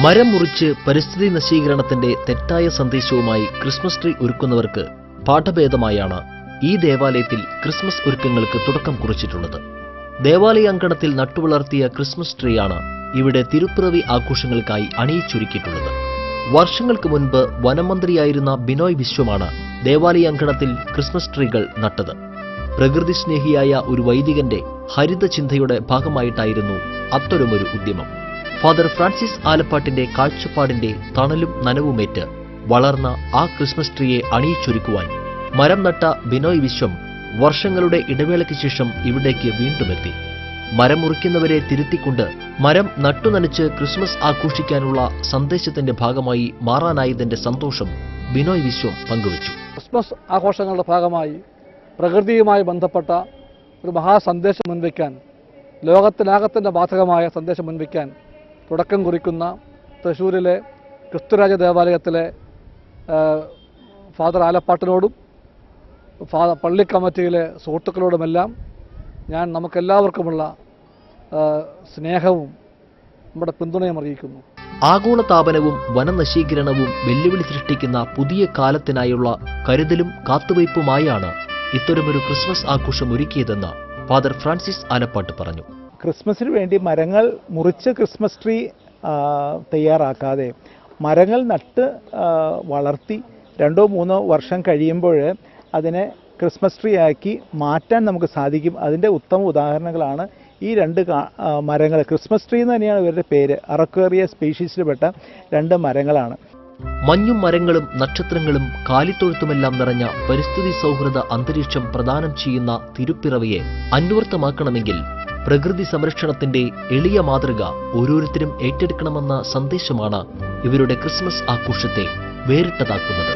മരം മുറിച്ച് പരിസ്ഥിതി നശീകരണത്തിന്റെ തെറ്റായ സന്ദേശവുമായി ക്രിസ്മസ് ട്രീ ഒരുക്കുന്നവർക്ക് പാഠഭേദമായാണ് ഈ ദേവാലയത്തിൽ ക്രിസ്മസ് ഒരുക്കങ്ങൾക്ക് തുടക്കം കുറിച്ചിട്ടുള്ളത്. ദേവാലയ അങ്കണത്തിൽ നട്ടുവളർത്തിയ ക്രിസ്മസ് ട്രീയാണ് ഇവിടെ തിരുപ്പിറവി ആഘോഷങ്ങൾക്കായി അണിയിച്ചൊരുക്കിയിട്ടുള്ളത്. വർഷങ്ങൾക്ക് മുൻപ് വനമന്ത്രിയായിരുന്ന ബിനോയ് വിശ്വമാണ് ദേവാലയ അങ്കണത്തിൽ ക്രിസ്മസ് ട്രീകൾ നട്ടത്. പ്രകൃതി സ്നേഹിയായ ഒരു വൈദികന്റെ ഹരിത ചിന്തയുടെ ഭാഗമായിട്ടായിരുന്നു അത്തരമൊരു ഉദ്യമം. ഫാദർ ഫ്രാൻസിസ് ആലപ്പാട്ടിന്റെ കാഴ്ചപ്പാടിന്റെ തണലും നനവുമേറ്റ് വളർന്ന ആ ക്രിസ്മസ് ട്രീയെ അണിയിച്ചൊരുക്കുവാൻ മരം നട്ട ബിനോയ് വിശ്വം വർഷങ്ങളുടെ ഇടവേളയ്ക്ക് ശേഷം ഇവിടേക്ക് വീണ്ടുമെത്തി. മരം മുറിക്കുന്നവരെ തിരുത്തിക്കൊണ്ട് മരം നട്ടുനനച്ച് ക്രിസ്മസ് ആഘോഷിക്കാനുള്ള സന്ദേശത്തിന്റെ ഭാഗമായി മാറാനായതിന്റെ സന്തോഷം ബിനോയ് വിശ്വം പങ്കുവച്ചു. ക്രിസ്മസ് ആഘോഷങ്ങളുടെ ഭാഗമായി പ്രകൃതിയുമായി ബന്ധപ്പെട്ട ഒരു മഹാസന്ദേശം മുൻവയ്ക്കാൻ, ലോകത്തിനാകത്തിന്റെ ബാധകമായ സന്ദേശം മുൻവയ്ക്കാൻ തുടക്കം കുറിക്കുന്ന തൃശ്ശൂരിലെ ക്രിസ്തുരാജ ദേവാലയത്തിലെ ഫാദർ ആലപ്പാട്ടിനോടും പള്ളി കമ്മിറ്റിയിലെ സുഹൃത്തുക്കളോടുമെല്ലാം ഞാൻ നമുക്കെല്ലാവർക്കുമുള്ള സ്നേഹവും നമ്മുടെ പിന്തുണയും അറിയിക്കുന്നു. ആഗോളതാപനവും വനനശീകരണവും വെല്ലുവിളി സൃഷ്ടിക്കുന്ന പുതിയ കാലത്തിനായുള്ള കരുതലും കാത്തുവയ്പുമായാണ് ഇത്തരമൊരു ക്രിസ്മസ് ആഘോഷം ഒരുക്കിയതെന്ന് ഫാദർ ഫ്രാൻസിസ് ആലപ്പാട്ട് പറഞ്ഞു. ക്രിസ്മസിന് വേണ്ടി മരങ്ങൾ മുറിച്ച് ക്രിസ്മസ് ട്രീ തയ്യാറാക്കാതെ മരങ്ങൾ നട്ട് വളർത്തി 2-3 വർഷം കഴിയുമ്പോൾ അതിനെ ക്രിസ്മസ് ട്രീ ആക്കി മാറ്റാൻ നമുക്ക് സാധിക്കും. അതിൻ്റെ ഉത്തമ ഉദാഹരണങ്ങളാണ് ഈ 2 മരങ്ങൾ. ക്രിസ്മസ് ട്രീ എന്ന് തന്നെയാണ് ഇവരുടെ പേര്. അറക്വേറിയ സ്പീഷീസിൽപ്പെട്ട 2 മരങ്ങളാണ്. മഞ്ഞും മരങ്ങളും നക്ഷത്രങ്ങളും കാലിത്തൊഴുത്തുമെല്ലാം നിറഞ്ഞ പരിസ്ഥിതി സൗഹൃദ അന്തരീക്ഷം പ്രദാനം ചെയ്യുന്ന തിരുപ്പിറവിയെ അന്വർത്ഥമാക്കണമെങ്കിൽ പ്രകൃതി സംരക്ഷണത്തിന്റെ എളിയ മാതൃക ഓരോരുത്തരും ഏറ്റെടുക്കണമെന്ന സന്ദേശമാണ് ഇവരുടെ ക്രിസ്മസ് ആഘോഷത്തെ വേറിട്ടതാക്കുന്നത്.